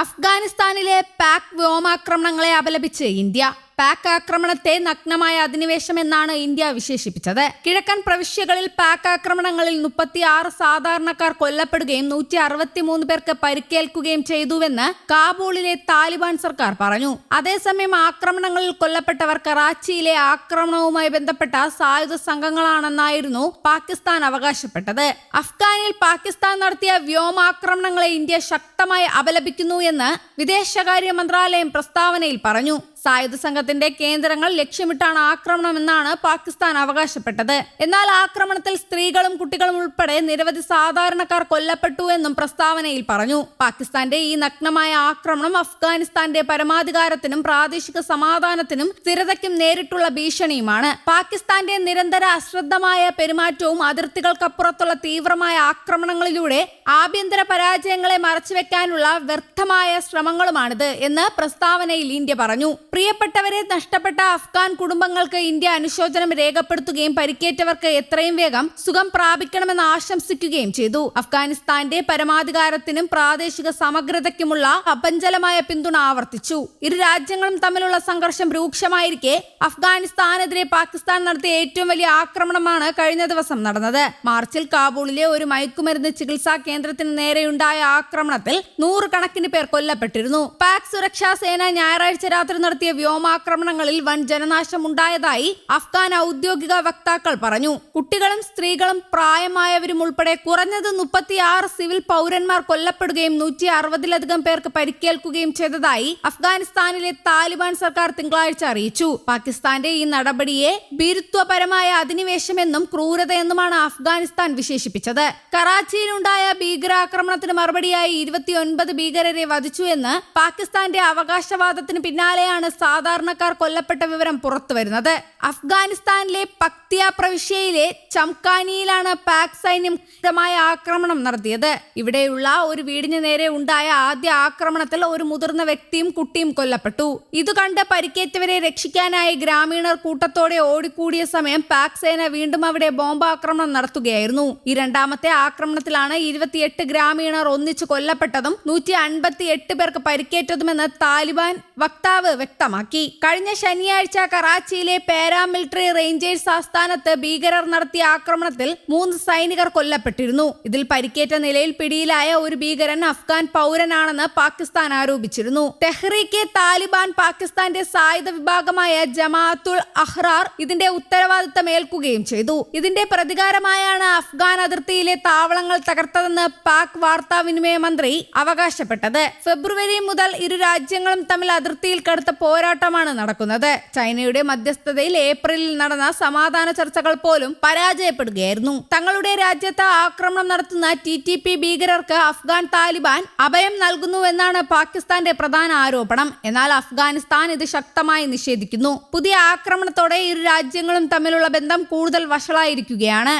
അഫ്ഗാനിസ്ഥാനിലെ പാക് വ്യോമാക്രമണങ്ങളെ അപലപിച്ച് ഇന്ത്യ. പാക് ആക്രമണത്തെ നഗ്നമായ അധിനിവേശം എന്നാണ് ഇന്ത്യ വിശേഷിപ്പിച്ചത്. കിഴക്കൻ പ്രവിശ്യകളിൽ പാക് ആക്രമണങ്ങളിൽ 36 സാധാരണക്കാർ കൊല്ലപ്പെടുകയും 163 പേർക്ക് പരിക്കേൽക്കുകയും ചെയ്തുവെന്ന് കാബൂളിലെ താലിബാൻ സർക്കാർ പറഞ്ഞു. അതേസമയം ആക്രമണങ്ങളിൽ കൊല്ലപ്പെട്ടവർ കറാച്ചിയിലെ ആക്രമണവുമായി ബന്ധപ്പെട്ട സായുധ സംഘങ്ങളാണെന്നായിരുന്നു പാകിസ്ഥാൻ അവകാശപ്പെട്ടത്. അഫ്ഗാനിൽ പാകിസ്ഥാൻ നടത്തിയ വ്യോമാക്രമണങ്ങളെ ഇന്ത്യ ശക്തമായി അപലപിക്കുന്നു എന്ന് വിദേശകാര്യ മന്ത്രാലയം പ്രസ്താവനയിൽ പറഞ്ഞു. സായുധ സംഘത്തിന്റെ കേന്ദ്രങ്ങൾ ലക്ഷ്യമിട്ടാണ് ആക്രമണമെന്നാണ് പാകിസ്ഥാൻ അവകാശപ്പെട്ടത്. എന്നാൽ ആക്രമണത്തിൽ സ്ത്രീകളും കുട്ടികളും ഉൾപ്പെടെ നിരവധി സാധാരണക്കാർ കൊല്ലപ്പെട്ടു എന്നും പ്രസ്താവനയിൽ പറഞ്ഞു. പാകിസ്ഥാന്റെ ഈ നഗ്നമായ ആക്രമണം അഫ്ഗാനിസ്ഥാന്റെ പരമാധികാരത്തിനും പ്രാദേശിക സമാധാനത്തിനും സ്ഥിരതയ്ക്കും നേരിട്ടുള്ള ഭീഷണിയുമാണ്. പാകിസ്ഥാന്റെ നിരന്തര അശ്രദ്ധമായ പെരുമാറ്റവും അതിർത്തികൾക്കപ്പുറത്തുള്ള തീവ്രമായ ആക്രമണങ്ങളിലൂടെ ആഭ്യന്തര പരാജയങ്ങളെ മറച്ചുവെക്കാനുള്ള വ്യർത്ഥമായ ശ്രമങ്ങളുമാണിത് എന്ന് പ്രസ്താവനയിൽ ഇന്ത്യ പറഞ്ഞു. പ്രിയപ്പെട്ടവരെ നഷ്ടപ്പെട്ട അഫ്ഗാൻ കുടുംബങ്ങൾക്ക് ഇന്ത്യ അനുശോചനം രേഖപ്പെടുത്തുകയും പരിക്കേറ്റവർക്ക് എത്രയും വേഗം സുഖം പ്രാപിക്കണമെന്ന് ആശംസിക്കുകയും ചെയ്തു. അഫ്ഗാനിസ്ഥാന്റെ പരമാധികാരത്തിനും പ്രാദേശിക സമഗ്രതയ്ക്കുമുള്ള അപഞ്ചലമായ പിന്തുണ ആവർത്തിച്ചു. ഇരു രാജ്യങ്ങളും തമ്മിലുള്ള സംഘർഷം രൂക്ഷമായിരിക്കെ അഫ്ഗാനിസ്ഥാനെതിരെ പാകിസ്ഥാൻ നടത്തിയ ഏറ്റവും വലിയ ആക്രമണമാണ് കഴിഞ്ഞ ദിവസം നടന്നത്. മാർച്ചിൽ കാബൂളിലെ ഒരു മയക്കുമരുന്ന് ചികിത്സാ കേന്ദ്രത്തിന് നേരെയുണ്ടായ ആക്രമണത്തിൽ 100 കണക്കിന് പേർ കൊല്ലപ്പെട്ടിരുന്നു. പാക് സുരക്ഷാ സേന ഞായറാഴ്ച രാത്രി നടത്തിയ വ്യോമാക്രമണങ്ങളിൽ വൻ ജനനാശം ഉണ്ടായതായി അഫ്ഗാൻ ഔദ്യോഗിക വക്താക്കൾ പറഞ്ഞു. കുട്ടികളും സ്ത്രീകളും പ്രായമായവരും ഉൾപ്പെടെ കുറഞ്ഞത് 36 സിവിൽ പൗരന്മാർ കൊല്ലപ്പെടുകയും 160-ലധികം പേർക്ക് പരിക്കേൽക്കുകയും ചെയ്തതായി അഫ്ഗാനിസ്ഥാനിലെ താലിബാൻ സർക്കാർ തിങ്കളാഴ്ച അറിയിച്ചു. പാകിസ്ഥാന്റെ ഈ നടപടിയെ ഭീരുത്വപരമായ അധിനിവേശമെന്നും ക്രൂരതയെന്നുമാണ് അഫ്ഗാനിസ്ഥാൻ വിശേഷിപ്പിച്ചത്. കറാച്ചിയിലുണ്ടായ ഭീകരാക്രമണത്തിന് മറുപടിയായി 29 ഭീകരരെ വധിച്ചു എന്ന് പാകിസ്ഥാന്റെ അവകാശവാദത്തിന് പിന്നാലെയാണ് സാധാരണക്കാർ കൊല്ലപ്പെട്ട വിവരം പുറത്തുവരുന്നത്. അഫ്ഗാനിസ്ഥാനിലെ പക്തിയ പ്രവിശ്യയിലെ ചംകാനിയിലാണ് പാക് സൈന്യം ശക്തമായ ആക്രമണം നടത്തിയത്. ഇവിടെയുള്ള ഒരു വീടിന് നേരെ ഉണ്ടായ ആദ്യ ആക്രമണത്തിൽ ഒരു മുതിർന്ന വ്യക്തിയും കുട്ടിയും കൊല്ലപ്പെട്ടു. ഇത് കണ്ട് പരിക്കേറ്റവരെ രക്ഷിക്കാനായി ഗ്രാമീണർ കൂട്ടത്തോടെ ഓടിക്കൂടിയ സമയം പാക് സേന വീണ്ടും അവിടെ ബോംബാക്രമണം നടത്തുകയായിരുന്നു. ഈ രണ്ടാമത്തെ ആക്രമണത്തിലാണ് 28 ഗ്രാമീണർ ഒന്നിച്ചു കൊല്ലപ്പെട്ടതും 158 പേർക്ക് പരിക്കേറ്റതുമെന്ന് താലിബാൻ വക്താവ് വ്യക്തമാക്കി. കഴിഞ്ഞ ശനിയാഴ്ച കറാച്ചിയിലെ പാരാമിലിറ്ററി റേഞ്ചേഴ്സ് ആസ്ഥാനത്ത് ഭീകരർ നടത്തിയ ആക്രമണത്തിൽ 3 സൈനികർ കൊല്ലപ്പെട്ടിരുന്നു. ഇതിൽ പരിക്കേറ്റ നിലയിൽ പിടിയിലായ ഒരു ഭീകരൻ അഫ്ഗാൻ പൗരനാണെന്ന് പാകിസ്ഥാൻ ആരോപിച്ചിരുന്നു. തെഹ്രീക്കെ താലിബാൻ പാകിസ്ഥാന്റെ സായുധ വിഭാഗമായ ജമാഅത്തുൽ അഹ്റാർ ഇതിന്റെ ഉത്തരവാദിത്തം ഏൽക്കുകയും ചെയ്തു. ഇതിന്റെ പ്രതികാരമായാണ് അഫ്ഗാൻ അതിർത്തിയിലെ താവളങ്ങൾ തകർത്തതെന്ന് പാക് വാർത്താവിനിമയ മന്ത്രി അവകാശപ്പെട്ടത്. ഫെബ്രുവരി മുതൽ ഇരു രാജ്യങ്ങളും തമ്മിൽ അതിർത്തിയിൽ കടുത്ത പോരാട്ടമാണ് നടക്കുന്നത്. ചൈനയുടെ മധ്യസ്ഥതയിൽ ഏപ്രിലിൽ നടന്ന സമാധാന ചർച്ചകൾ പോലും പരാജയപ്പെടുകയായിരുന്നു. തങ്ങളുടെ രാജ്യത്ത് ആക്രമണം നടത്തുന്ന TTP ഭീകരർക്ക് അഫ്ഗാൻ താലിബാൻ അഭയം നൽകുന്നുവെന്നാണ് പാകിസ്ഥാന്റെ പ്രധാന ആരോപണം. എന്നാൽ അഫ്ഗാനിസ്ഥാൻ ഇത് ശക്തമായി നിഷേധിക്കുന്നു. പുതിയ ആക്രമണത്തോടെ ഇരു രാജ്യങ്ങളും തമ്മിലുള്ള ബന്ധം കൂടുതൽ വഷളായിരിക്കുകയാണ്.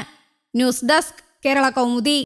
News desk Kerala Kaumudi.